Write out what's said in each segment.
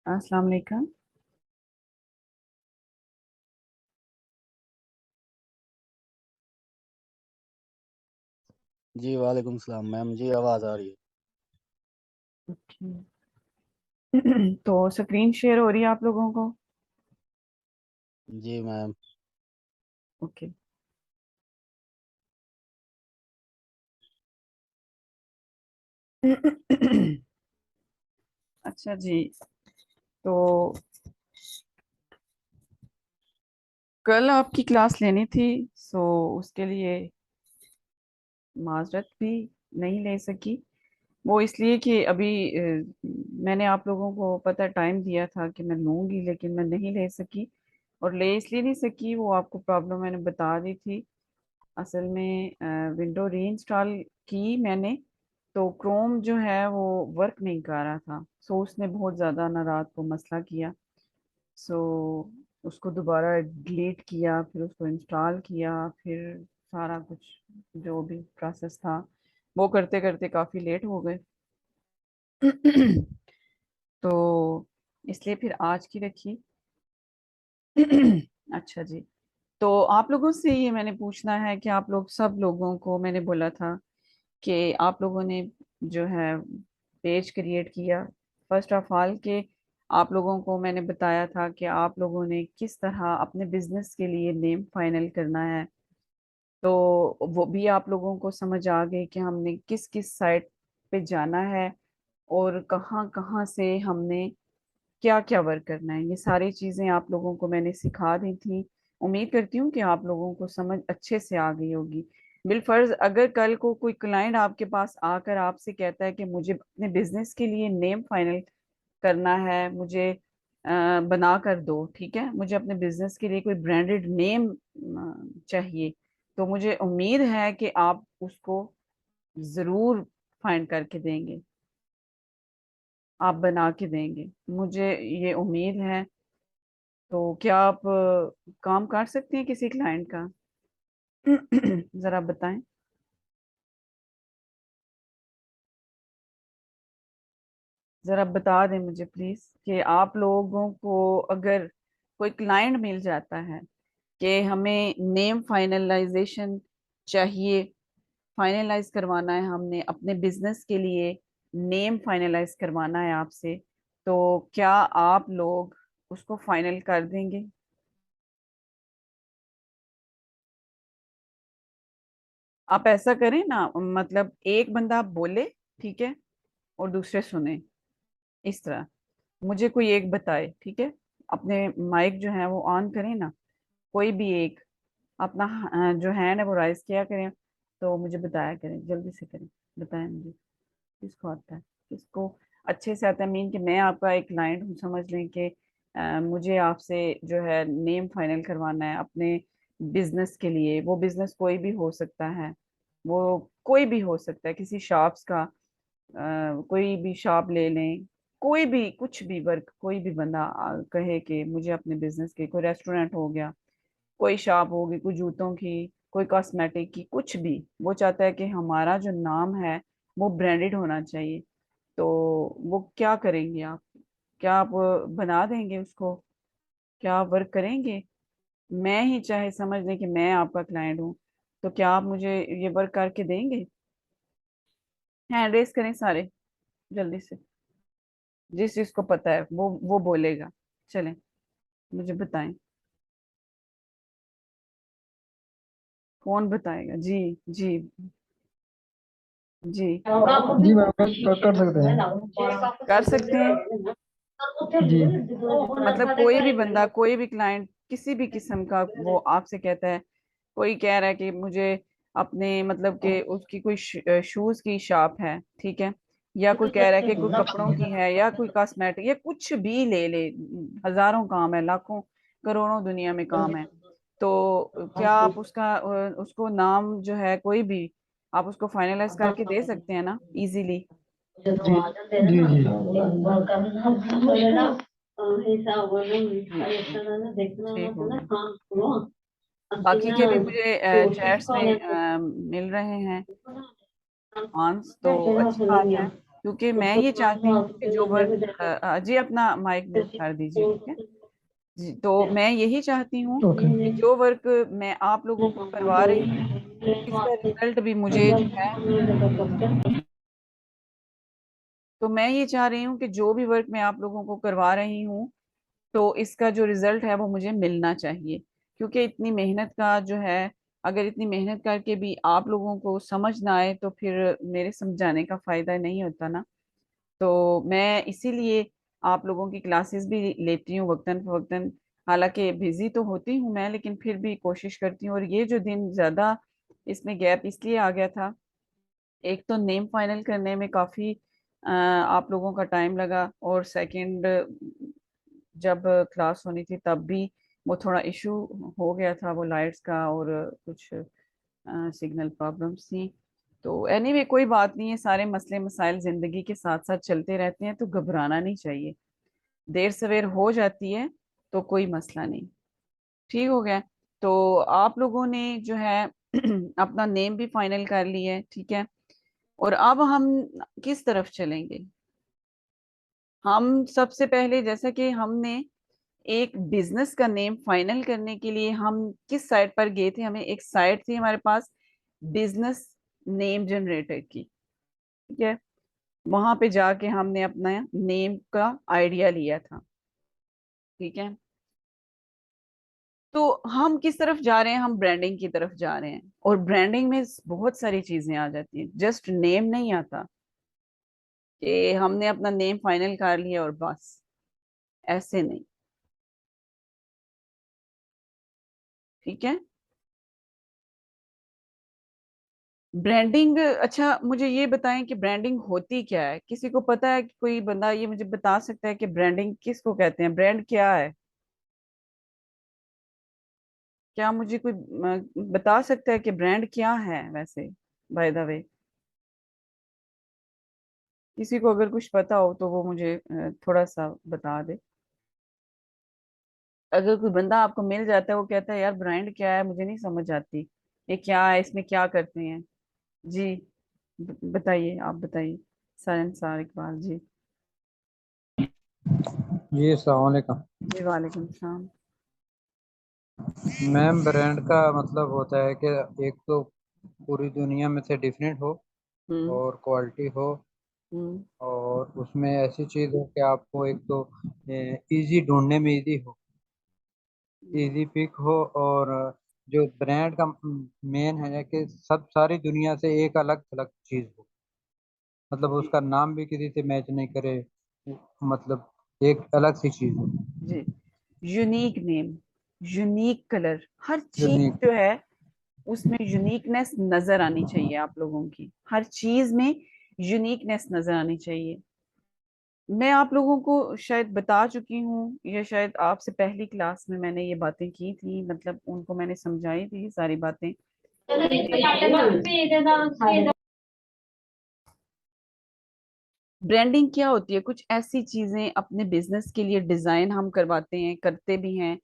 अस्सलाम वालेकुम। जी वालेकुम सलाम मैम जी, आवाज़ आ रही है। ओके। तो स्क्रीन शेयर हो रही है आप लोगों को? जी मैम। ओके। अच्छा जी। तो कल आपकी क्लास लेनी थी, सो उसके लिए माजरत भी नहीं ले सकी। वो इसलिए कि अभी मैंने आप लोगों को पता टाइम दिया था कि मैं लूंगी, लेकिन मैं नहीं ले सकी। और ले इसलिए नहीं सकी, वो आपको प्रॉब्लम मैंने बता दी थी। असल में विंडो रीइंस्टॉल की मैंने, तो क्रोम जो है वो वर्क नहीं कर रहा था। सो उसने बहुत ज़्यादा ना रात को मसला किया। सो उसको दोबारा डिलीट किया, फिर उसको इंस्टॉल किया, फिर सारा कुछ जो भी प्रोसेस था वो करते करते काफ़ी लेट हो गए। तो इसलिए फिर आज की रखी। अच्छा जी। तो आप लोगों से ये मैंने पूछना है कि आप लोग सब लोगों को मैंने बोला था कि आप लोगों ने जो है पेज क्रिएट किया। फर्स्ट ऑफ ऑल कि आप लोगों को मैंने बताया था कि आप लोगों ने किस तरह अपने बिजनेस के लिए नेम फाइनल करना है। तो वो भी आप लोगों को समझ आ गई कि हमने किस किस साइट पे जाना है और कहाँ कहाँ से हमने क्या क्या वर्क करना है। ये सारी चीजें आप लोगों को मैंने सिखा दी थी। उम्मीद करती हूँ कि आप लोगों को समझ अच्छे से आ गई होगी। बिलफर्ज अगर कल को कोई क्लाइंट आपके पास आकर आपसे कहता है कि मुझे अपने बिजनेस के लिए नेम फाइनल करना है, मुझे बना कर दो, ठीक है, मुझे अपने बिजनेस के लिए कोई ब्रांडेड नेम चाहिए, तो मुझे उम्मीद है कि आप उसको जरूर फाइंड करके देंगे, आप बना के देंगे, मुझे ये उम्मीद है। तो क्या आप काम कर सकते हैं किसी क्लाइंट का? जरा बताएं। जरा बता दें मुझे प्लीज कि आप लोगों को अगर कोई क्लाइंट मिल जाता है कि हमें नेम फाइनलाइजेशन चाहिए, फाइनलाइज करवाना है, हमने अपने बिजनेस के लिए नेम फाइनलाइज करवाना है आपसे, तो क्या आप लोग उसको फाइनल कर देंगे? आप ऐसा करें ना, मतलब एक बंदा बोले, ठीक है, और दूसरे सुने, इस तरह मुझे कोई एक बताए, ठीक है। अपने माइक जो है वो ऑन करें ना, कोई भी एक अपना जो हैंड है वो राइज किया करें, तो मुझे बताया करें, जल्दी से करें। बताएं मुझे किसको आता है, किसको अच्छे से आता है। मीन कि मैं आपका एक क्लाइंट हूँ, समझ लें कि मुझे आपसे जो है नेम फाइनल करवाना है अपने बिजनेस के लिए। वो बिजनेस कोई भी हो सकता है, वो कोई भी हो सकता है, किसी शॉप्स का, कोई भी शॉप ले लें, कोई भी कुछ भी वर्क, कोई भी बंदा कहे कि मुझे अपने बिजनेस के, कोई रेस्टोरेंट हो गया, कोई शॉप होगी, कोई जूतों की, कोई कॉस्मेटिक की, कुछ भी, वो चाहता है कि हमारा जो नाम है वो ब्रांडेड होना चाहिए। तो वो क्या करेंगे आप? क्या आप बना देंगे उसको? क्या आप वर्क करेंगे? मैं ही चाहे समझ लें कि मैं आपका क्लाइंट हूँ, तो क्या आप मुझे ये वर्क करके देंगे? हैंड रेस करें सारे, जल्दी से। जिस जिसको पता है वो बोलेगा। चलें, मुझे बताएं, कौन बताएगा? जी। जी। जी। जी मैम कर सकते हैं। कर सकते हैं। जी मतलब कोई भी बंदा, कोई भी क्लाइंट किसी भी किस्म का वो आपसे कहता है, कोई कह रहा है कि मुझे अपने, मतलब कि उसकी कोई शूज की शॉप है, ठीक है, या कोई कह रहा है कि कोई कपड़ों की है, या कोई कॉस्मेटिक, या कुछ भी ले ले। हजारों काम है, लाखों करोड़ों दुनिया में काम है। तो क्या आप उसका उसको नाम जो है कोई भी, आप उसको फाइनलाइज करके दे सकते हैं ना इजीली? जी जी जी जी जी, ठीक हो गया। बाकी के भी मुझे चैट्स में मिल रहे हैं आंस, तो अच्छी बात है। क्योंकि मैं ये चाहती हूँ कि जो वर्क, जी अपना माइक म्यूट कर दीजिए, ठीक है जी। तो मैं यही चाहती हूँ ओके कि जो वर्क मैं आप लोगों को करवा रही हूँ, इसका रिजल्ट भी मुझे जो है, तो मैं ये चाह रही हूँ कि जो भी वर्क मैं आप लोगों को करवा रही हूँ, तो इसका जो रिजल्ट है वो मुझे मिलना चाहिए। क्योंकि इतनी मेहनत का जो है, अगर इतनी मेहनत करके भी आप लोगों को समझ ना आए तो फिर मेरे समझाने का फायदा नहीं होता ना। तो मैं इसीलिए आप लोगों की क्लासेस भी लेती हूँ वक्तन फवक्तन। हालांकि बिजी तो होती हूँ मैं, लेकिन फिर भी कोशिश करती हूँ। और ये जो दिन ज्यादा इसमें गैप इसलिए आ गया था, एक तो नेम फाइनल करने में काफी आप लोगों का टाइम लगा, और सेकंड जब क्लास होनी थी तब भी वो थोड़ा इशू हो गया था, वो लाइट्स का और कुछ सिग्नल प्रॉब्लम्स थी। तो एनीवे कोई बात नहीं है, सारे मसले मसाइल जिंदगी के साथ साथ चलते रहते हैं, तो घबराना नहीं चाहिए। देर सवेर हो जाती है तो कोई मसला नहीं, ठीक हो गया। तो आप लोगों ने जो है अपना नेम भी फाइनल कर लिया है, ठीक है। और अब हम किस तरफ चलेंगे? हम सबसे पहले, जैसा कि हमने एक बिजनेस का नेम फाइनल करने के लिए हम किस साइट पर गए थे, हमें एक साइट थी हमारे पास, बिजनेस नेम जनरेटर की, ठीक है। वहां पे जाके हमने अपना नेम का आइडिया लिया था, ठीक है। तो हम किस तरफ जा रहे हैं? हम ब्रांडिंग की तरफ जा रहे हैं, और ब्रांडिंग में बहुत सारी चीजें आ जाती हैं, जस्ट नेम नहीं आता कि हमने अपना नेम फाइनल कर लिया और बस, ऐसे नहीं, ठीक है। ब्रांडिंग, अच्छा मुझे ये बताएं कि ब्रांडिंग होती क्या है? किसी को पता है? कि कोई बंदा ये मुझे बता सकता है कि ब्रांडिंग किसको कहते हैं? ब्रांड क्या है? क्या मुझे कोई बता सकता है कि ब्रांड क्या है वैसे, बाय द वे? किसी को अगर कुछ पता हो तो वो मुझे थोड़ा सा बता दे। अगर कोई बंदा आपको मिल जाता है, वो कहता है यार ब्रांड क्या है, मुझे नहीं समझ आती, ये क्या है, इसमें क्या करते हैं? जी, बताइए, आप बताइए। सार इकबाल जी। जी अस्सलाम वालेकुम। जी वालेकुम सलाम। मैम ब्रांड का मतलब होता है कि एक तो पूरी दुनिया में से डिफरेंट हो हम्म। और क्वालिटी हो, हम्म। और उसमें ऐसी चीज़ हो कि आपको एक तो इजी ढूंढने में इजी हो, इजी पिक हो, और जो ब्रांड का मेन है कि सब सारी दुनिया से एक अलग अलग चीज़ हो, मतलब जी। उसका नाम भी किसी से मैच नहीं करे, मतलब एक अलग सी चीज़ हो। जी, यूनिक नेम, यूनिक कलर, हर चीज यूनिक। जो है उसमें यूनिकनेस नजर आनी चाहिए। आप लोगों की हर चीज में यूनिकनेस नजर आनी चाहिए। मैं आप लोगों को शायद बता चुकी हूँ, या शायद आपसे पहली क्लास में मैंने ये बातें की थी, मतलब उनको मैंने समझाई थी सारी बातें। ब्रांडिंग क्या होती है? कुछ ऐसी चीजें अपने बिजनेस के लिए डिजाइन हम करवाते हैं, करते भी हैं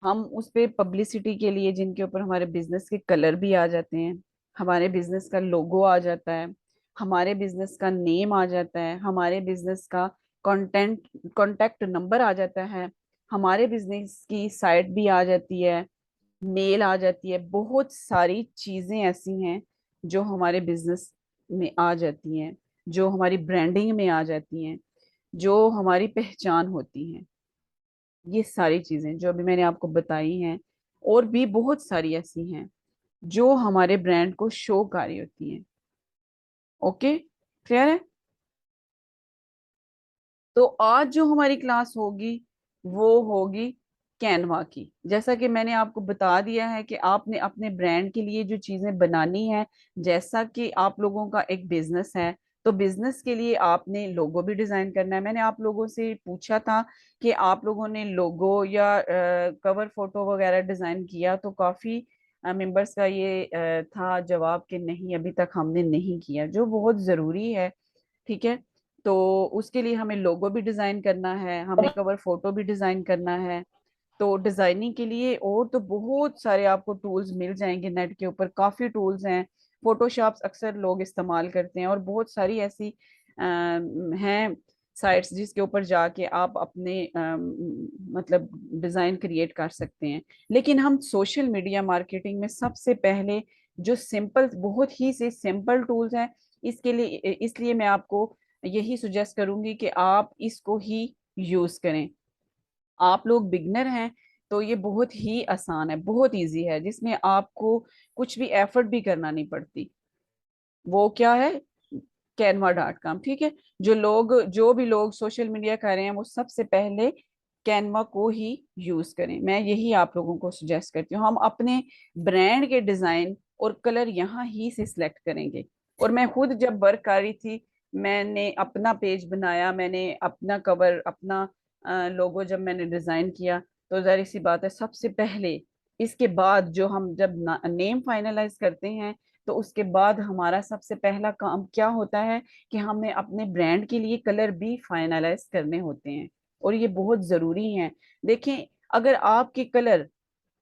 हम उस पे पब्लिसिटी के लिए, जिनके ऊपर हमारे बिजनेस के कलर भी आ जाते हैं, हमारे बिजनेस का लोगो आ जाता है, हमारे बिजनेस का नेम आ जाता है, हमारे बिजनेस का कंटेंट कांटेक्ट नंबर आ जाता है, हमारे बिजनेस की साइट भी आ जाती है, मेल आ जाती है। बहुत सारी चीजें ऐसी हैं जो हमारे बिजनेस में आ जाती हैं, जो हमारी ब्रांडिंग में आ जाती हैं, जो हमारी पहचान होती हैं। ये सारी चीजें जो अभी मैंने आपको बताई हैं, और भी बहुत सारी ऐसी हैं जो हमारे ब्रांड को शोकारी होती हैं। ओके, क्लियर है? तो आज जो हमारी क्लास होगी वो होगी कैनवा की। जैसा कि मैंने आपको बता दिया है कि आपने अपने ब्रांड के लिए जो चीजें बनानी है, जैसा कि आप लोगों का एक बिजनेस है, तो बिजनेस के लिए आपने लोगो भी डिजाइन करना है। मैंने आप लोगों से पूछा था कि आप लोगों ने लोगो या कवर फोटो वगैरह डिजाइन किया, तो काफी मेंबर्स का ये था जवाब कि नहीं, अभी तक हमने नहीं किया, जो बहुत जरूरी है, ठीक है। तो उसके लिए हमें लोगो भी डिजाइन करना है, हमें कवर फोटो भी डिजाइन करना है। तो डिजाइनिंग के लिए और तो बहुत सारे आपको टूल्स मिल जाएंगे नेट के ऊपर, काफी टूल्स हैं। फोटोशॉप्स अक्सर लोग इस्तेमाल करते हैं, और बहुत सारी ऐसी हैं साइट्स जिसके ऊपर जाके आप अपने मतलब डिजाइन क्रिएट कर सकते हैं। लेकिन हम सोशल मीडिया मार्केटिंग में सबसे पहले जो सिंपल, बहुत ही से सिंपल टूल्स हैं, इसके लिए इसलिए मैं आपको यही सुजेस्ट करूंगी कि आप इसको ही यूज करें। आप लोग बिगनर हैं तो ये बहुत ही आसान है, बहुत इजी है, जिसमें आपको कुछ भी एफर्ट भी करना नहीं पड़ती। वो क्या है, canva.com, ठीक है। जो भी लोग सोशल मीडिया कर रहे हैं वो सबसे पहले कैनवा को ही यूज करें। मैं यही आप लोगों को सुजेस्ट करती हूँ। हम अपने ब्रांड के डिजाइन और कलर यहाँ ही से सिलेक्ट करेंगे। और मैं खुद जब वर्क कर रही थी, मैंने अपना पेज बनाया, मैंने अपना कवर, अपना लोगो जब मैंने डिजाइन किया, तो जाहिर सी बात है सबसे पहले, इसके बाद जो हम जब नेम फाइनलाइज करते हैं, तो उसके बाद हमारा सबसे पहला काम क्या होता है कि हमें अपने ब्रांड के लिए कलर भी फाइनलाइज करने होते हैं, और ये बहुत जरूरी है। देखें, अगर आपके कलर,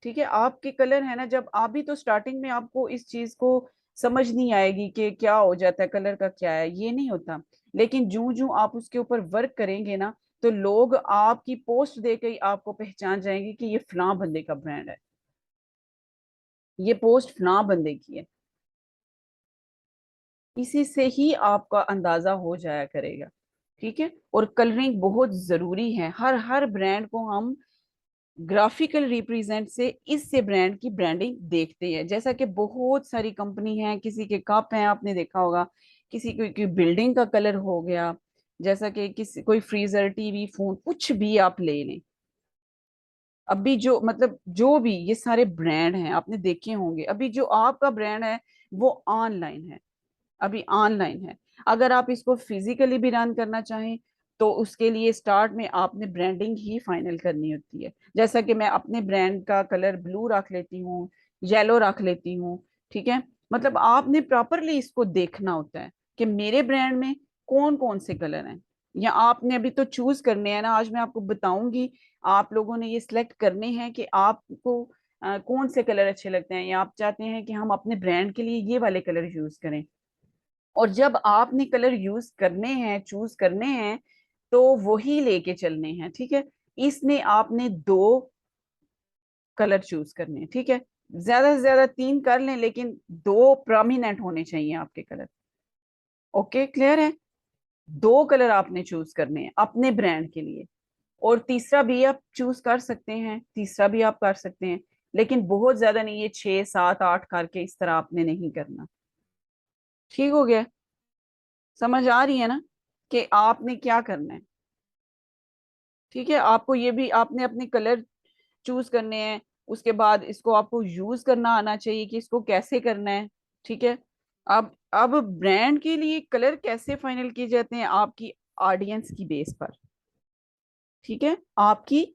ठीक है, आपके कलर है ना, जब आप भी तो स्टार्टिंग में आपको इस चीज को समझ नहीं आएगी कि क्या हो जाता है, कलर का क्या है, ये नहीं होता। लेकिन जूं जूं आप उसके ऊपर वर्क करेंगे ना, तो लोग आपकी पोस्ट देकर ही आपको पहचान जाएंगे कि ये फलां बंदे का ब्रांड है, ये पोस्ट फलां बंदे की है। इसी से ही आपका अंदाजा हो जाया करेगा, ठीक है। और कलरिंग बहुत जरूरी है। हर हर ब्रांड को हम ग्राफिकल रिप्रेजेंट से इससे ब्रांड की ब्रांडिंग देखते हैं। जैसा कि बहुत सारी कंपनी है, किसी के कप हैं, आपने देखा होगा, किसी की बिल्डिंग का कलर हो गया, जैसा कि किसी कोई फ्रीजर, टीवी, फोन, कुछ भी आप ले लें। अभी जो मतलब जो भी ये सारे ब्रांड हैं आपने देखे होंगे, अभी जो आपका ब्रांड है वो ऑनलाइन है, अभी ऑनलाइन है। अगर आप इसको फिजिकली भी रन करना चाहें, तो उसके लिए स्टार्ट में आपने ब्रांडिंग ही फाइनल करनी होती है। जैसा कि मैं अपने ब्रांड का कलर ब्लू रख लेती हूँ, येलो रख लेती हूँ, ठीक है। मतलब आपने प्रॉपरली इसको देखना होता है कि मेरे ब्रांड में कौन कौन से कलर हैं, या आपने अभी तो चूज करने हैं ना। आज मैं आपको बताऊंगी, आप लोगों ने ये सिलेक्ट करने हैं कि आपको कौन से कलर अच्छे लगते हैं, या आप चाहते हैं कि हम अपने ब्रांड के लिए ये वाले कलर यूज करें। और जब आपने कलर यूज करने हैं, चूज करने हैं, तो वही लेके चलने हैं, ठीक है। इसमें आपने 2 कलर चूज करने हैं, ठीक है। ज्यादा से ज्यादा 3 कर लें, लेकिन 2 प्रोमिनेंट होने चाहिए आपके कलर। ओके, क्लियर है। 2 कलर आपने चूज करने हैं अपने ब्रांड के लिए। और तीसरा भी आप चूज कर सकते हैं, तीसरा भी आप कर सकते हैं, लेकिन बहुत ज्यादा नहीं, ये 6, 7, 8 करके इस तरह आपने नहीं करना। ठीक हो गया, समझ आ रही है ना कि आपने क्या करना है। ठीक है, आपको ये भी आपने अपने कलर चूज करने हैं, उसके बाद इसको आपको यूज करना आना चाहिए कि इसको कैसे करना है, ठीक है। अब ब्रांड के लिए कलर कैसे फाइनल किए जाते हैं, आपकी ऑडियंस की बेस पर, ठीक है, आपकी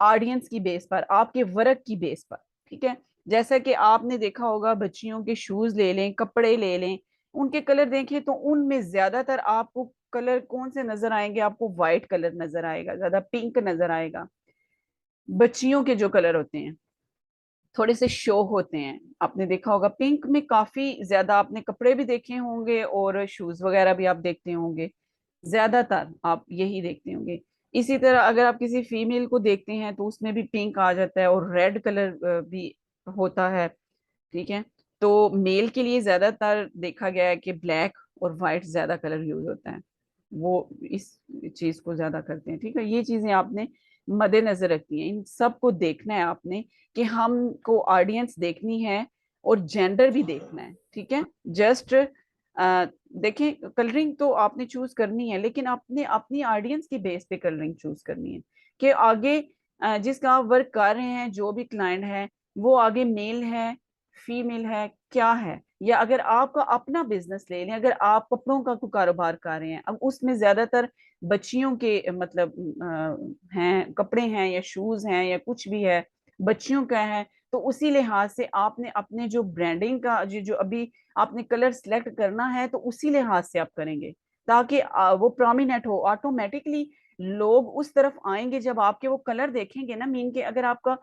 ऑडियंस की बेस पर, आपके वर्क की बेस पर, ठीक है। जैसा कि आपने देखा होगा, बच्चियों के शूज ले लें, कपड़े ले लें, उनके कलर देखें तो उनमें ज्यादातर आपको कलर कौन से नजर आएंगे, आपको व्हाइट कलर नजर आएगा, ज्यादा पिंक नजर आएगा। बच्चियों के जो कलर होते हैं थोड़े से शो होते हैं, आपने देखा होगा पिंक में काफी ज्यादा, आपने कपड़े भी देखे होंगे और शूज वगैरह भी आप देखते होंगे, ज्यादातर आप यही देखते होंगे। इसी तरह अगर आप किसी फीमेल को देखते हैं तो उसमें भी पिंक आ जाता है, और रेड कलर भी होता है, ठीक है। तो मेल के लिए ज्यादातर देखा गया है कि ब्लैक और वाइट ज्यादा कलर यूज होता है, वो इस चीज को ज्यादा करते हैं, ठीक है। ये चीजें आपने मद्देनजर रखनी है, इन सबको देखना है आपने, कि हमको ऑडियंस देखनी है और जेंडर भी देखना है, ठीक है। जस्ट देखें, कलरिंग तो आपने चूज करनी है, लेकिन आपने अपनी ऑडियंस की बेस पे कलरिंग चूज करनी है, कि आगे जिसका आप वर्क कर रहे हैं, जो भी क्लाइंट है, वो आगे मेल है, फीमेल है, क्या है। या अगर आपका अपना बिजनेस ले लें, अगर आप कपड़ों का कोई कारोबार कर रहे हैं, अब उसमें ज्यादातर बच्चियों के मतलब हैं, कपड़े हैं या शूज हैं या कुछ भी है, बच्चियों का है, तो उसी लिहाज से आपने अपने जो ब्रांडिंग का जो जो अभी आपने कलर सिलेक्ट करना है, तो उसी लिहाज से आप करेंगे, ताकि वो प्रोमिनेंट हो। ऑटोमेटिकली लोग उस तरफ आएंगे जब आपके वो कलर देखेंगे ना। मीन के अगर आपका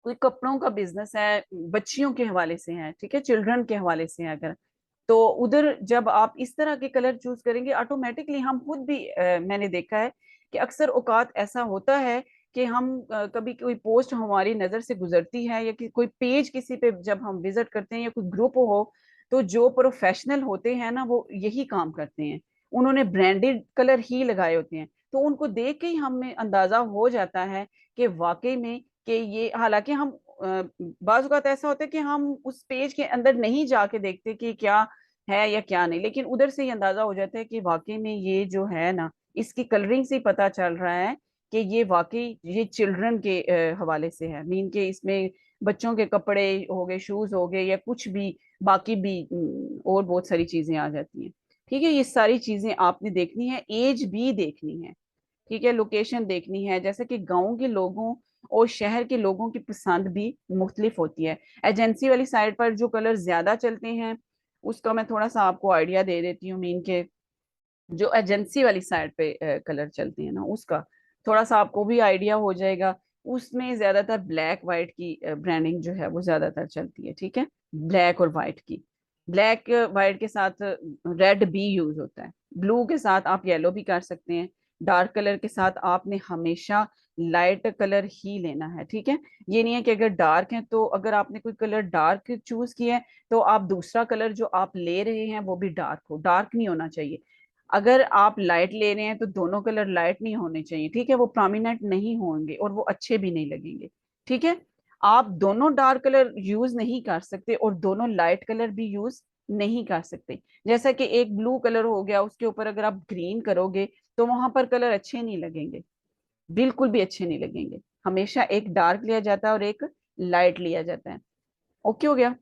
कोई कपड़ों का बिजनेस है, बच्चियों के हवाले से है, ठीक है, चिल्ड्रन के हवाले से है अगर, तो उधर जब आप इस तरह के कलर चूज करेंगे ऑटोमेटिकली हम खुद भी मैंने देखा है कि अक्सर औकात ऐसा होता है कि हम कभी कोई पोस्ट हमारी नजर से गुजरती है या कोई पेज किसी पे जब हम विजिट करते हैं या कोई ग्रुप हो, तो जो प्रोफेशनल होते हैं ना वो यही काम करते हैं, उन्होंने ब्रांडेड कलर ही लगाए होते हैं। तो उनको देख के ही हमें अंदाजा हो जाता है कि वाकई में कि ये, हालांकि हम बाज़ औक़ात ऐसा होता है कि हम उस पेज के अंदर नहीं जाके देखते कि क्या है या क्या नहीं, लेकिन उधर से ही अंदाजा हो जाता है कि वाकई में ये जो है ना, इसकी कलरिंग से ही पता चल रहा है कि ये वाकई ये चिल्ड्रन के हवाले से है। मीन के इसमें बच्चों के कपड़े हो गए, शूज हो गए या कुछ भी, बाकी भी और बहुत सारी चीजें आ जाती हैं। ठीक है, ये सारी चीजें आपने देखनी है, एज भी देखनी है, ठीक है, लोकेशन देखनी है। जैसे कि गांव के लोगों और शहर के लोगों की पसंद भी मुख्तलिफ होती है। एजेंसी वाली साइड पर जो कलर ज्यादा चलते हैं उसका मैं थोड़ा सा आपको आइडिया दे देती हूँ। मीन के जो एजेंसी वाली साइड पे कलर चलते हैं ना, उसका थोड़ा सा आपको भी आइडिया हो जाएगा। उसमें ज्यादातर ब्लैक वाइट की ब्रांडिंग जो है वो ज्यादातर चलती है। ठीक है, ब्लैक और वाइट की, ब्लैक वाइट के साथ रेड भी यूज होता है, ब्लू के साथ आप येलो भी कर सकते हैं। डार्क कलर के साथ आपने हमेशा लाइट कलर ही लेना है। ठीक है, ये नहीं है कि अगर डार्क है तो अगर आपने कोई कलर डार्क चूज किया है तो आप दूसरा कलर जो आप ले रहे हैं वो भी डार्क हो, डार्क नहीं होना चाहिए। अगर आप लाइट ले रहे हैं तो दोनों कलर लाइट नहीं होने चाहिए। ठीक है, वो प्रोमिनेंट नहीं होंगे और वो अच्छे भी नहीं लगेंगे। ठीक है, आप दोनों डार्क कलर यूज नहीं कर सकते और दोनों लाइट कलर भी यूज नहीं कर सकते। जैसा कि एक ब्लू कलर हो गया, उसके ऊपर अगर आप ग्रीन करोगे तो वहां पर कलर अच्छे नहीं लगेंगे, बिल्कुल भी अच्छे नहीं लगेंगे। हमेशा एक डार्क लिया जाता है और एक लाइट लिया जाता है। ओके हो गया।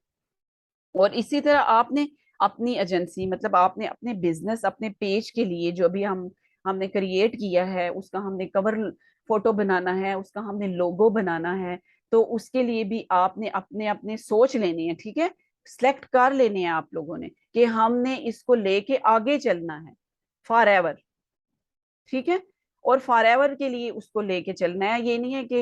और इसी तरह आपने अपनी एजेंसी, मतलब आपने अपने बिजनेस, अपने पेज के लिए जो भी हमने क्रिएट किया है, उसका हमने कवर फोटो बनाना है, उसका हमने लोगो बनाना है, तो उसके लिए भी आपने अपने अपने सोच लेनी है। ठीक है, सिलेक्ट कर लेने हैं आप लोगों ने कि हमने इसको लेके आगे चलना है फॉर एवर। ठीक है, और फॉर एवर के लिए उसको लेके चलना है। ये नहीं है कि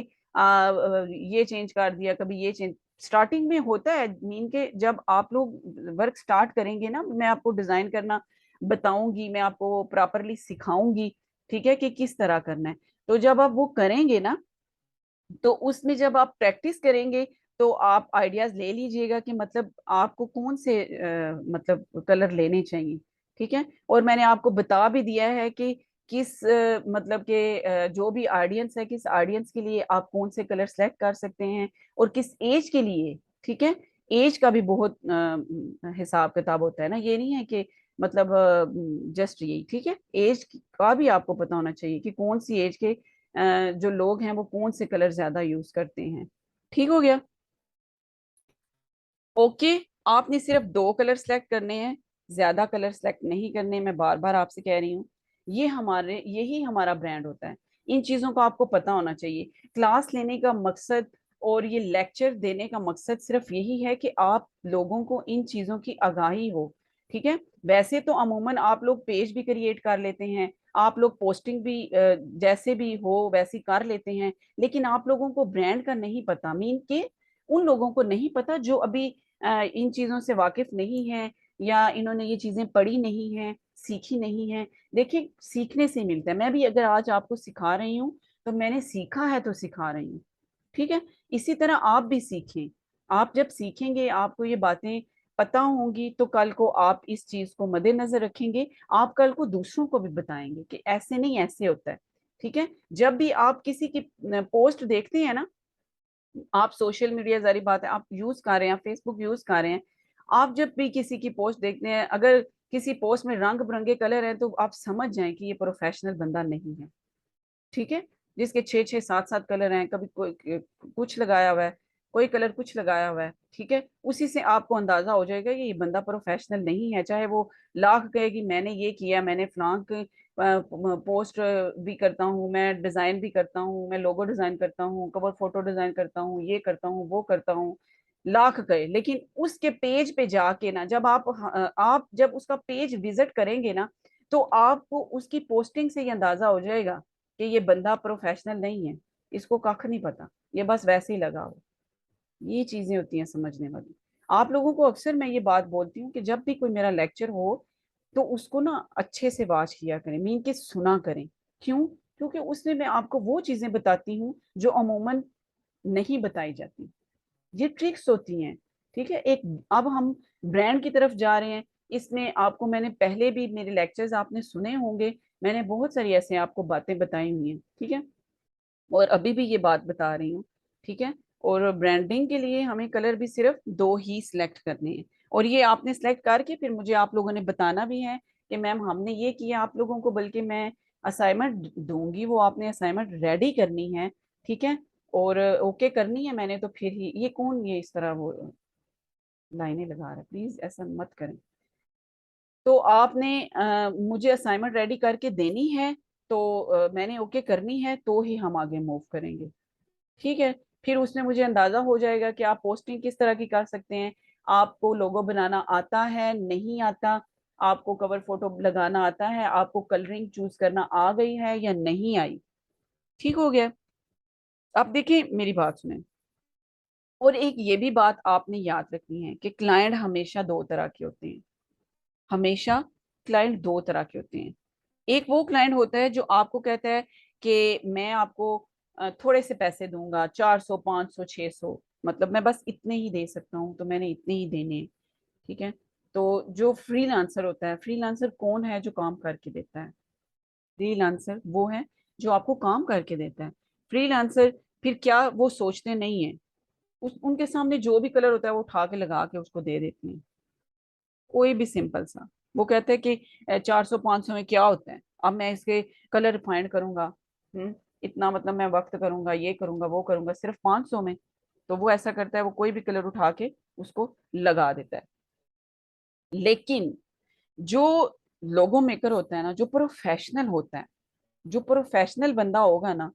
ये चेंज कर दिया, कभी ये चेंज। स्टार्टिंग में होता है, मीन के जब आप लोग वर्क स्टार्ट करेंगे ना, मैं आपको डिजाइन करना बताऊंगी, मैं आपको प्रॉपरली सिखाऊंगी, ठीक है, कि किस तरह करना है। तो जब आप वो करेंगे ना, तो उसमें जब आप प्रैक्टिस करेंगे तो आप आइडियाज ले लीजिएगा कि मतलब आपको कौन से मतलब कलर लेने चाहिए। ठीक है, और मैंने आपको बता भी दिया है कि किस मतलब के जो भी ऑडियंस है, किस ऑडियंस के लिए आप कौन से कलर सेलेक्ट कर सकते हैं और किस एज के लिए। ठीक है, एज का भी बहुत हिसाब किताब होता है ना, ये नहीं है कि मतलब जस्ट यही। ठीक है, एज का भी आपको पता होना चाहिए कि कौन सी एज के जो लोग हैं वो कौन से कलर ज्यादा यूज करते हैं। ठीक हो गया। ओके, आपने सिर्फ दो कलर सेलेक्ट करने हैं, ज्यादा कलर सेलेक्ट नहीं करने। मैं बार बार आपसे कह रही हूँ, ये हमारे, यही हमारा ब्रांड होता है। इन चीजों को आपको पता होना चाहिए। क्लास लेने का मकसद और ये लेक्चर देने का मकसद सिर्फ यही है कि आप लोगों को इन चीजों की आगाही हो। ठीक है, वैसे तो अमूमन आप लोग पेज भी क्रिएट कर लेते हैं, आप लोग पोस्टिंग भी जैसे भी हो वैसी कर लेते हैं, लेकिन आप लोगों को ब्रांड का नहीं पता। मीन के उन लोगों को नहीं पता जो अभी इन चीजों से वाकिफ नहीं है, या इन्होंने ये चीजें पढ़ी नहीं है, सीखी नहीं है। देखिए, सीखने से मिलता है। मैं भी अगर आज आपको सिखा रही हूँ तो मैंने सीखा है तो सिखा रही हूँ। ठीक है, इसी तरह आप भी सीखें। आप जब सीखेंगे, आपको ये बातें पता होंगी, तो कल को आप इस चीज को मद्देनजर रखेंगे, आप कल को दूसरों को भी बताएंगे कि ऐसे नहीं, ऐसे होता है। ठीक है, जब भी आप किसी की पोस्ट देखते हैं ना, आप सोशल मीडिया, जारी बात है, आप यूज कर रहे हैं, फेसबुक यूज कर रहे हैं, आप जब भी किसी की पोस्ट देखते हैं, अगर किसी पोस्ट में रंग बिरंगे कलर हैं तो आप समझ जाएं कि ये प्रोफेशनल बंदा नहीं है। ठीक है, जिसके छः छः सात सात कलर हैं, कभी कोई कुछ लगाया हुआ है, कोई कलर कुछ लगाया हुआ है। ठीक है, उसी से आपको अंदाजा हो जाएगा कि ये बंदा प्रोफेशनल नहीं है। चाहे वो लाख कहे कि मैंने ये किया, मैंने फलां पोस्ट भी करता हूँ, मैं डिजाइन भी करता हूँ, मैं लोगो डिजाइन करता हूँ, कवर फोटो डिजाइन करता हूँ, ये करता हूँ, वो करता हूँ, लाख कहे, लेकिन उसके पेज पे जाके ना, जब आप जब उसका पेज विजिट करेंगे ना, तो आपको उसकी पोस्टिंग से ये अंदाजा हो जाएगा कि ये बंदा प्रोफेशनल नहीं है, इसको कख नहीं पता, ये बस वैसे ही लगा हो। ये चीजें होती हैं समझने वाली। आप लोगों को अक्सर मैं ये बात बोलती हूँ कि जब भी कोई मेरा लेक्चर हो तो उसको ना अच्छे से वॉच किया करें, मीन के सुना करें। क्यों? क्योंकि उसमें मैं आपको वो चीजें बताती हूँ जो अमूमन नहीं बताई जाती। ये ट्रिक्स होती हैं। ठीक है, एक अब हम ब्रांड की तरफ जा रहे हैं। इसमें आपको मैंने पहले भी मेरे लेक्चर्स आपने सुने होंगे, मैंने बहुत सारी ऐसे आपको बातें बताई हुई हैं। ठीक है, और अभी भी ये बात बता रही हूँ। ठीक है, और ब्रांडिंग के लिए हमें कलर भी सिर्फ दो ही सिलेक्ट करने हैं, और ये आपने सिलेक्ट करके फिर मुझे आप लोगों ने बताना भी है कि मैम हमने ये किया आप लोगों को, बल्कि मैं असाइनमेंट दूंगी, वो आपने असाइनमेंट रेडी करनी है। ठीक है, और ओके करनी है मैंने, तो फिर ही ये कौन ये इस तरह वो लाइनें लगा रहा है, प्लीज ऐसा मत करें। तो आपने मुझे असाइनमेंट रेडी करके देनी है, तो मैंने ओके करनी है तो ही हम आगे मूव करेंगे। ठीक है, फिर उसमें मुझे अंदाजा हो जाएगा कि आप पोस्टिंग किस तरह की कर सकते हैं, आपको लोगो बनाना आता है नहीं आता, आपको कवर फोटो लगाना आता है, आपको कलरिंग चूज करना आ गई है या नहीं आई। ठीक हो गया? अब देखिए मेरी बात सुने, और एक ये भी बात आपने याद रखनी है कि क्लाइंट हमेशा दो तरह के होते हैं। हमेशा क्लाइंट दो तरह के होते हैं। एक वो क्लाइंट होता है जो आपको कहता है कि मैं आपको थोड़े से पैसे दूंगा, 400 500 600, मतलब मैं बस इतने ही दे सकता हूँ तो मैंने इतने ही देने हैं। ठीक है, तो जो फ्रीलांसर होता है, फ्रीलांसर कौन है? जो काम करके देता है। फ्रीलांसर वो है जो आपको काम करके देता है। फ्रीलांसर फिर क्या वो सोचते नहीं है, उस उनके सामने जो भी कलर होता है वो उठा के लगा के उसको दे देते हैं, कोई भी सिंपल सा। वो कहते हैं कि 400 500 में क्या होता है, अब मैं इसके कलर रिफाइंड करूंगा, इतना मतलब मैं वक्त करूंगा, ये करूंगा वो करूंगा, सिर्फ 500 में। तो वो ऐसा करता है, वो कोई भी कलर उठा के उसको लगा देता है। लेकिन जो लोगो मेकर होता है ना, जो प्रोफेशनल होता है, जो प्रोफेशनल बंदा होगा ना,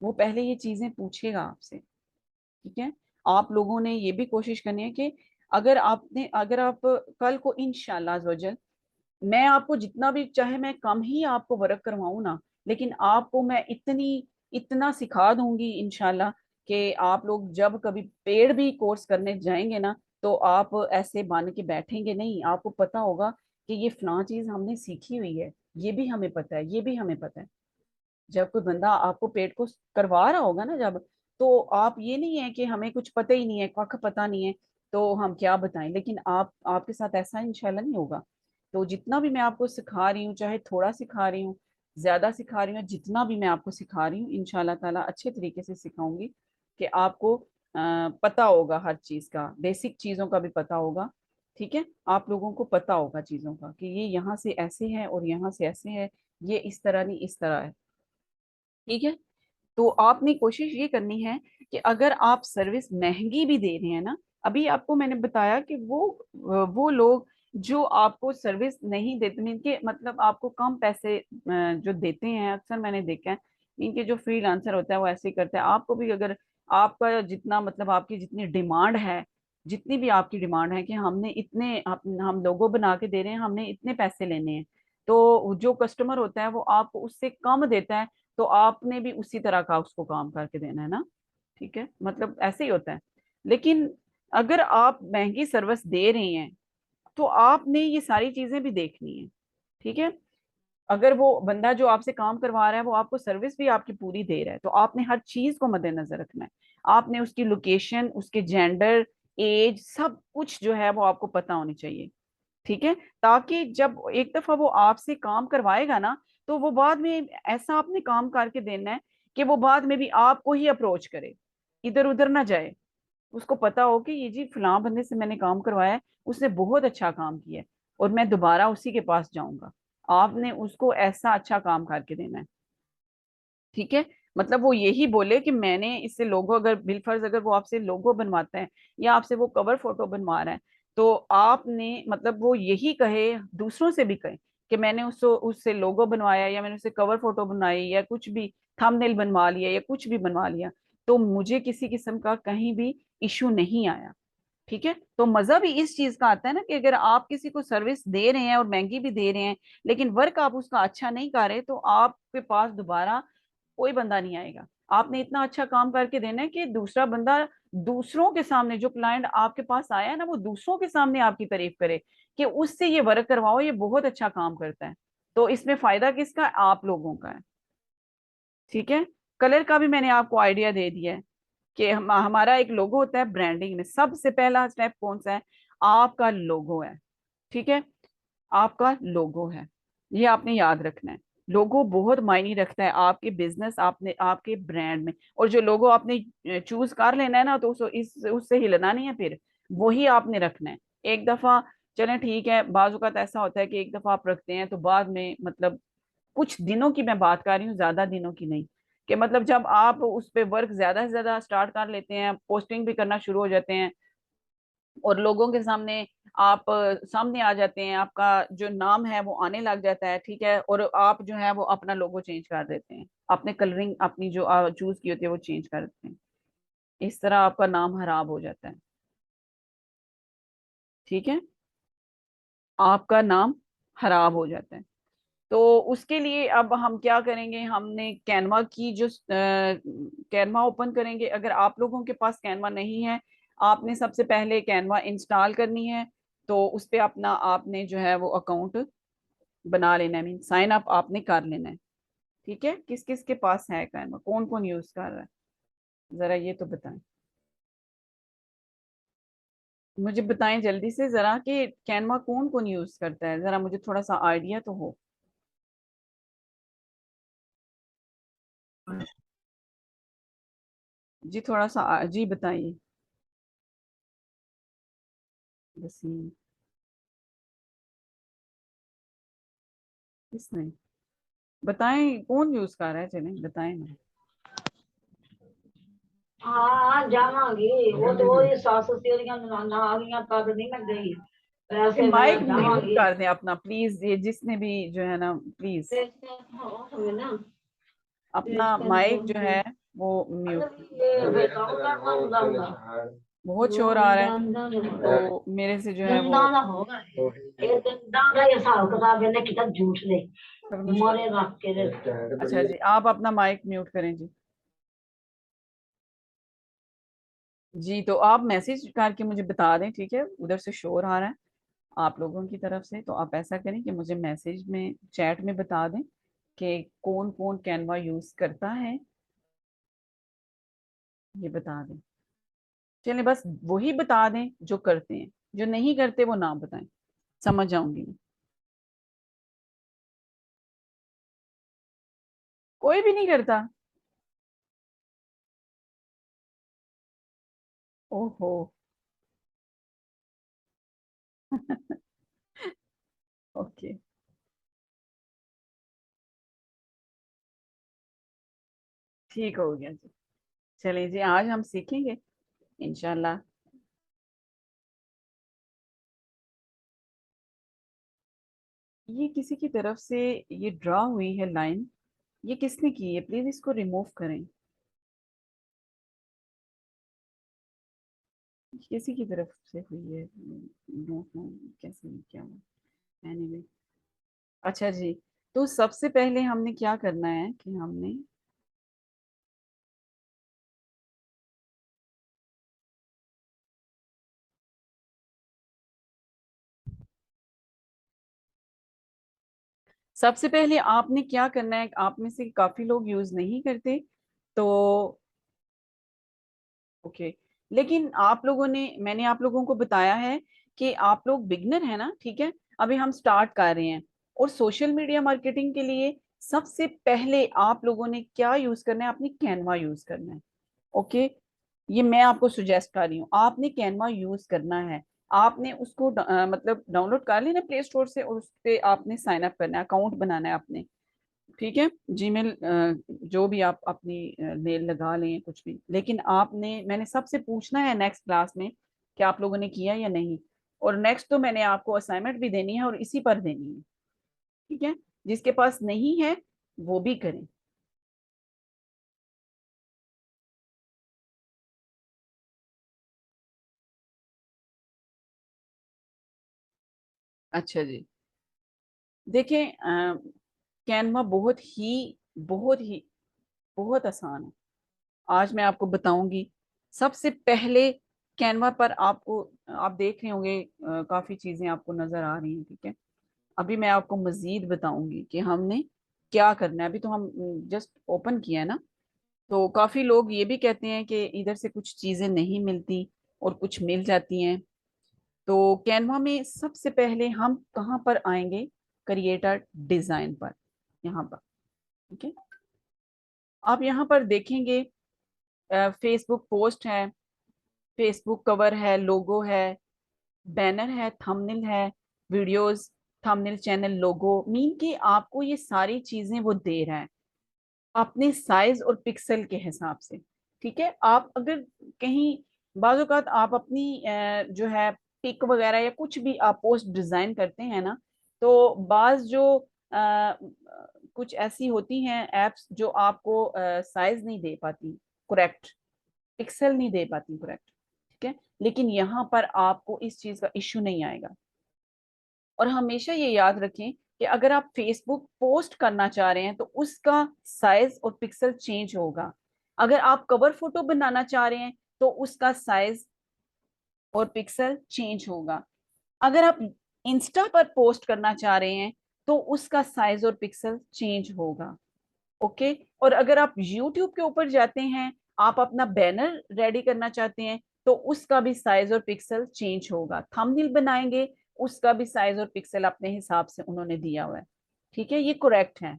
वो पहले ये चीजें पूछेगा आपसे। ठीक है, आप लोगों ने ये भी कोशिश करनी है कि अगर आप कल को इंशाल्लाह वजल, मैं आपको जितना भी चाहे मैं कम ही आपको वर्क करवाऊं ना, लेकिन आपको मैं इतना सिखा दूंगी इंशाल्लाह कि आप लोग जब कभी पेड भी कोर्स करने जाएंगे ना, तो आप ऐसे बन के बैठेंगे नहीं, आपको पता होगा कि ये फलां चीज हमने सीखी हुई है, ये भी हमें पता है, ये भी हमें पता है। जब कोई बंदा आपको पेट को करवा रहा होगा ना, जब, तो आप ये नहीं है कि हमें कुछ पता ही नहीं है, कख पता नहीं है, तो हम क्या बताएं, लेकिन आपके साथ ऐसा इंशाल्लाह नहीं होगा। तो जितना भी मैं आपको सिखा रही हूँ, चाहे थोड़ा सिखा रही हूँ, ज्यादा सिखा रही हूँ, जितना भी मैं आपको सिखा रही हूँ, इंशाल्लाह ताला अच्छे तरीके से सिखाऊंगी कि आपको पता होगा हर चीज का, बेसिक चीजों का भी पता होगा। ठीक है, आप लोगों को पता होगा चीजों का कि ये यहाँ से ऐसे है और यहाँ से ऐसे है, ये इस तरह नहीं इस तरह है। ठीक है, तो आपने कोशिश ये करनी है कि अगर आप सर्विस महंगी भी दे रहे हैं ना, अभी आपको मैंने बताया कि वो लोग जो आपको सर्विस नहीं देते, इनके मतलब आपको कम पैसे जो देते हैं, अक्सर मैंने देखा है इनके जो फ्रीलांसर होता है वो ऐसे ही करता है। आपको भी अगर आपका जितना मतलब आपकी जितनी डिमांड है, जितनी भी आपकी डिमांड है कि हमने इतने हम लोगो बना के दे रहे हैं, हमने इतने पैसे लेने हैं, तो जो कस्टमर होता है वो आपको उससे कम देता है, तो आपने भी उसी तरह का उसको काम करके देना है ना। ठीक है, मतलब ऐसे ही होता है। लेकिन अगर आप महंगी सर्विस दे रहे हैं तो आपने ये सारी चीजें भी देखनी है। ठीक है, अगर वो बंदा जो आपसे काम करवा रहा है वो आपको सर्विस भी आपकी पूरी दे रहा है, तो आपने हर चीज को मद्देनजर रखना है। आपने उसकी लोकेशन, उसके जेंडर, एज, सब कुछ जो है वो आपको पता होनी चाहिए। ठीक है, ताकि जब एक दफा वो आपसे काम करवाएगा ना, तो वो बाद में ऐसा आपने काम करके देना है कि वो बाद में भी आपको ही अप्रोच करे, इधर उधर ना जाए। उसको पता हो कि ये जी फलां बंदे से मैंने काम करवाया है, उसने बहुत अच्छा काम किया है और मैं दोबारा उसी के पास जाऊंगा। आपने उसको ऐसा अच्छा काम करके देना है। ठीक है, मतलब वो यही बोले कि मैंने इससे लोगो, अगर बिलफर्ज अगर वो आपसे लोगो बनवाता है या आपसे वो कवर फोटो बनवा रहा है, तो आपने मतलब वो यही कहे, दूसरों से भी कहे कि मैंने उससे लोगो बनवाया, या मैंने उससे कवर फोटो बनवाई, या कुछ भी थंबनेल बनवा लिया, या कुछ भी बनवा लिया, तो मुझे किसी किस्म का कहीं भी इशू नहीं आया। ठीक है, तो मजा भी इस चीज का आता है ना कि अगर आप किसी को सर्विस दे रहे हैं और महंगी भी दे रहे हैं, लेकिन वर्क आप उसका अच्छा नहीं कर रहे, तो आपके पास दोबारा कोई बंदा नहीं आएगा। आपने इतना अच्छा काम करके देना है कि दूसरा बंदा दूसरों के सामने, जो क्लाइंट आपके पास आया है ना, वो दूसरों के सामने आपकी तारीफ करे कि उससे ये वर्क करवाओ, ये बहुत अच्छा काम करता है। तो इसमें फायदा किसका है? आप लोगों का है। ठीक है। कलर का भी मैंने आपको आइडिया दे दिया है कि हमारा एक लोगो होता है ब्रांडिंग में। सबसे पहला स्टेप कौन सा है? आपका लोगो है। ठीक है, आपका लोगो है, ये आपने याद रखना है। लोगो बहुत मायने रखता है आपके बिजनेस, आपने आपके ब्रांड में। और जो लोगो आपने चूज कर लेना है ना, तो उससे हिलना नहीं है फिर, वही आपने रखना है। एक दफा चलें ठीक है, बाजुकात ऐसा होता है कि एक दफा आप रखते हैं तो बाद में मतलब कुछ दिनों की मैं बात कर रही हूँ, ज्यादा दिनों की नहीं, कि मतलब जब आप उस पे वर्क ज्यादा से ज्यादा स्टार्ट कर लेते हैं, पोस्टिंग भी करना शुरू हो जाते हैं, और लोगों के सामने आप सामने आ जाते हैं, आपका जो नाम है वो आने लग जाता है। ठीक है, और आप जो है वो अपना लोगो चेंज कर देते हैं, अपने कलरिंग अपनी जो चूज की होती है वो चेंज कर देते हैं। इस तरह आपका नाम खराब हो जाता है। ठीक है, आपका नाम खराब हो जाता है। तो उसके लिए अब हम क्या करेंगे, हमने कैनवा की जो कैनवा ओपन करेंगे। अगर आप लोगों के पास कैनवा नहीं है, आपने सबसे पहले कैनवा इंस्टॉल करनी है। तो उस पे अपना आपने जो है वो अकाउंट बना लेना है, मीन साइन अप आपने कर लेना है। ठीक है, किस किस के पास है कैनवा, कौन कौन यूज कर रहा है, जरा ये तो बताएं। मुझे बताएं जल्दी से जरा कि कैनवा कौन कौन यूज करता है, जरा मुझे थोड़ा सा आइडिया तो हो। जी थोड़ा सा जी बताइए। वसीम, किसने, बताएं कौन यूज कर रहा है, चलें बताएं ना। हाँ जावांगी, वो तो वही सास ससुरियां ननाना आ गई तब नहीं मैं गई, ये वैसे मैं माइक म्यूट जावांगी। कर दें अपना प्लीज, ये जिसने भी जो है ना प्लीज ना अपना माइक जो है वो म्यूट। ये बताओ ना होगा, बहुत वो शोर आ रहा है, दंदा तो मेरे से जो है वो दंदा होगा, ये दंदा का ये हिसाब किताब है कितना झूठ ले सब कुछ। मरे रख के दे। अच्छा जी, आप अपना माइक म्यूट करें जी। जी तो आप मैसेज करके मुझे बता दें, ठीक है, उधर से शोर आ रहा है आप लोगों की तरफ से, तो आप ऐसा करें कि मुझे मैसेज में चैट में बता दें कि कौन कौन कैनवा यूज करता है, ये बता दें। चलें बस वही बता दें जो करते हैं, जो नहीं करते वो ना बताएं, समझ जाऊंगी मैं। कोई भी नहीं करता? ओहो। ओके, ठीक हो गया जी। चलिए जी, आज हम सीखेंगे इंशाल्लाह। ये किसी की तरफ से ये ड्रा हुई है लाइन, ये किसने की है? प्लीज इसको रिमूव करें। किसी की तरफ से हुई है, नो नो, कैसे क्या हुआ, एनीवे। अच्छा जी, तो सबसे पहले हमने क्या करना है कि हमने सबसे पहले आपने क्या करना है, आप में से काफी लोग यूज नहीं करते, तो ओके, लेकिन आप लोगों ने, मैंने आप लोगों को बताया है कि आप लोग बिगनर है ना, ठीक है, अभी हम स्टार्ट कर रहे हैं। और सोशल मीडिया मार्केटिंग के लिए सबसे पहले आप लोगों ने क्या यूज करना है, आपने कैनवा यूज करना है। ओके, ये मैं आपको सुजेस्ट कर रही हूँ, आपने कैनवा यूज करना है। आपने उसको मतलब डाउनलोड कर लेना प्ले स्टोर से, और उस पे आपने साइन अप करना है, अकाउंट बनाना है आपने। ठीक है, जीमेल जो भी आप अपनी मेल लगा लें कुछ भी, लेकिन आपने, मैंने सबसे पूछना है नेक्स्ट क्लास में कि आप लोगों ने किया या नहीं। और नेक्स्ट तो मैंने आपको असाइनमेंट भी देनी है और इसी पर देनी है। ठीक है, जिसके पास नहीं है वो भी करें। अच्छा जी, देखें कैनवा बहुत ही बहुत आसान है। आज मैं आपको बताऊंगी सबसे पहले कैनवा पर आपको, आप देख रहे होंगे काफी चीजें आपको नजर आ रही हैं, ठीक है। अभी मैं आपको मजीद बताऊंगी कि हमने क्या करना है। अभी तो हम जस्ट ओपन किया है ना। तो काफी लोग ये भी कहते हैं कि इधर से कुछ चीजें नहीं मिलती और कुछ मिल जाती हैं। तो कैनवा में सबसे पहले हम कहाँ पर आएंगे? क्रिएटर डिजाइन पर, यहाँ पर, ठीक है। आप यहाँ पर देखेंगे फेसबुक पोस्ट है, फेसबुक कवर है, लोगो है, बैनर है, थंबनेल है, वीडियोस, थंबनेल, चैनल, लोगो, मीन कि आपको ये सारी चीजें वो दे रहा है अपने साइज और पिक्सल के हिसाब से, ठीक है। आप अगर कहीं बाज़ औक़ात आप अपनी जो है पिक वगैरह या कुछ भी आप पोस्ट डिजाइन करते हैं ना, तो बाज जो कुछ ऐसी होती हैं एप्स जो आपको साइज नहीं दे पाती करेक्ट, पिक्सल नहीं दे पाती करेक्ट, ठीक है। लेकिन यहाँ पर आपको इस चीज का इश्यू नहीं आएगा। और हमेशा ये याद रखें कि अगर आप फेसबुक पोस्ट करना चाह रहे हैं तो उसका साइज और पिक्सल चेंज होगा। अगर आप कवर फोटो बनाना चाह रहे हैं तो उसका साइज और पिक्सल चेंज होगा। अगर आप इंस्टा पर पोस्ट करना चाह रहे हैं तो उसका साइज और पिक्सल चेंज होगा। ओके। और अगर आप यूट्यूब के ऊपर जाते हैं, आप अपना बैनर रेडी करना चाहते हैं तो उसका भी साइज और पिक्सल चेंज होगा। थंबनेल बनाएंगे, उसका भी साइज और पिक्सल अपने हिसाब से उन्होंने दिया हुआ है, ठीक है। ये करेक्ट है,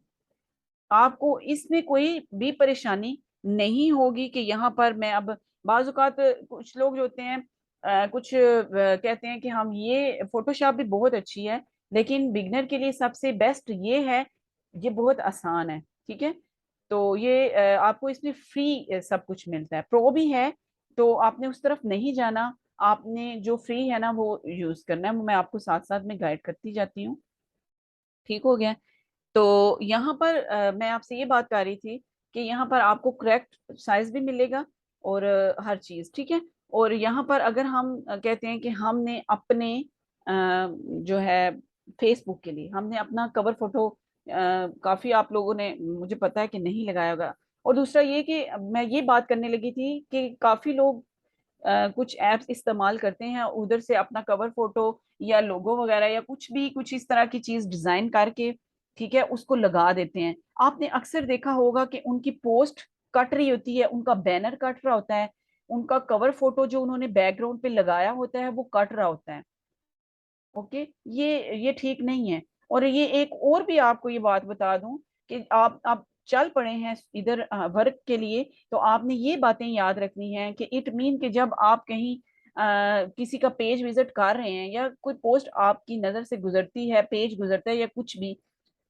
आपको इसमें कोई भी परेशानी नहीं होगी कि यहाँ पर मैं अब बाज़ औक़ात कुछ लोग जो होते हैं कुछ कहते हैं कि हम ये फोटोशॉप भी बहुत अच्छी है लेकिन बिगनर के लिए सबसे बेस्ट ये है, ये बहुत आसान है, ठीक है। तो ये आपको इसमें फ्री सब कुछ मिलता है, प्रो भी है तो आपने उस तरफ नहीं जाना, आपने जो फ्री है ना वो यूज करना है। मैं आपको साथ साथ में गाइड करती जाती हूँ, ठीक हो गया। तो यहाँ पर मैं आपसे ये बात कर रही थी कि यहाँ पर आपको करेक्ट साइज भी मिलेगा और हर चीज ठीक है। और यहाँ पर अगर हम कहते हैं कि हमने अपने जो है फेसबुक के लिए हमने अपना कवर फोटो काफी आप लोगों ने मुझे पता है कि नहीं लगाया होगा। और दूसरा ये कि मैं ये बात करने लगी थी कि काफी लोग कुछ एप्स इस्तेमाल करते हैं, उधर से अपना कवर फोटो या लोगो वगैरह या कुछ भी कुछ इस तरह की चीज डिजाइन करके, ठीक है, उसको लगा देते हैं। आपने अक्सर देखा होगा कि उनकी पोस्ट कट रही होती है, उनका बैनर कट रहा होता है, उनका कवर फोटो जो उन्होंने बैकग्राउंड पे लगाया होता है वो कट रहा होता है। ओके, ये ठीक नहीं है। और ये एक और भी आपको ये बात बता दूं कि आप चल पड़े हैं इधर वर्क के लिए, तो आपने ये बातें याद रखनी है कि इट मीन कि जब आप कहीं किसी का पेज विजिट कर रहे हैं या कोई पोस्ट आपकी नजर से गुजरती है, पेज गुजरता है या कुछ भी,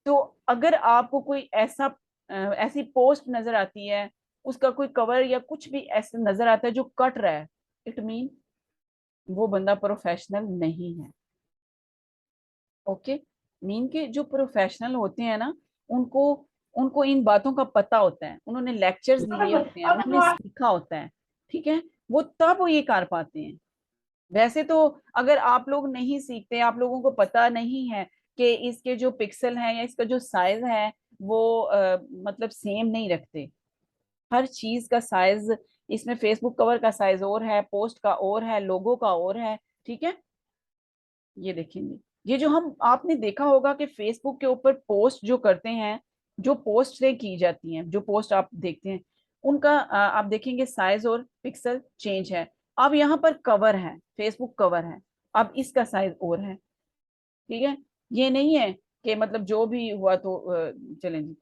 तो अगर आपको कोई ऐसी पोस्ट नजर आती है, उसका कोई कवर या कुछ भी ऐसा नजर आता है जो कट रहा है, इट मीन वो बंदा प्रोफेशनल नहीं है। ओके, मीन के जो प्रोफेशनल होते हैं ना, उनको उनको इन बातों का पता होता है, उन्होंने लेक्चर्स लिए होते हैं, उन्होंने सीखा होता है, ठीक है। वो तब वो ये कर पाते हैं। वैसे तो अगर आप लोग नहीं सीखते, आप लोगों को पता नहीं है कि इसके जो पिक्सल हैं या इसका जो साइज है वो मतलब सेम नहीं रखते। हर चीज का साइज, इसमें फेसबुक कवर का साइज और है, पोस्ट का और है, लोगो का और है, ठीक है। ये देखेंगे, ये जो हम आपने देखा होगा कि फेसबुक के ऊपर पोस्ट जो करते हैं, जो पोस्ट से की जाती हैं, जो पोस्ट आप देखते हैं उनका आप देखेंगे साइज और पिक्सल चेंज है। अब यहाँ पर कवर है, फेसबुक कवर है, अब इसका साइज और है, ठीक है। ये नहीं है कि मतलब जो भी हुआ तो चलें जी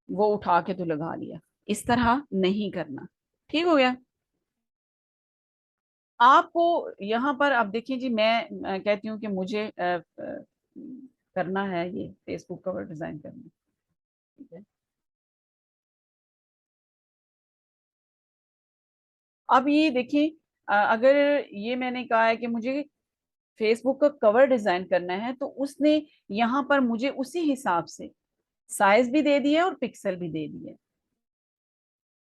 वो उठा के तो लगा लिया, इस तरह नहीं करना, ठीक हो गया। आपको यहाँ पर आप देखिए जी, मैं कहती हूँ कि मुझे करना है ये फेसबुक कवर डिजाइन करना, ठीक है। अब ये देखिए अगर ये मैंने कहा है कि मुझे फेसबुक का कवर डिजाइन करना है तो उसने यहाँ पर मुझे उसी हिसाब से साइज भी दे दिया और पिक्सल भी दे दिए,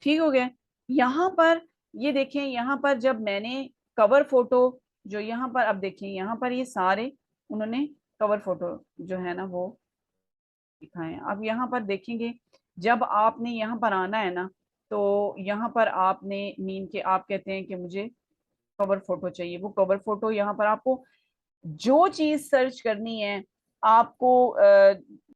ठीक हो गया। यहाँ पर ये देखें, यहाँ पर जब मैंने कवर फोटो जो यहाँ पर, अब देखिए यहाँ पर ये सारे उन्होंने कवर फोटो जो है ना वो दिखाए हैं। अब यहाँ पर देखेंगे, जब आपने यहाँ पर आना है ना तो यहाँ पर आपने मीन के आप कहते हैं कि मुझे कवर फोटो चाहिए, वो कवर फोटो यहाँ पर आपको जो चीज सर्च करनी है आपको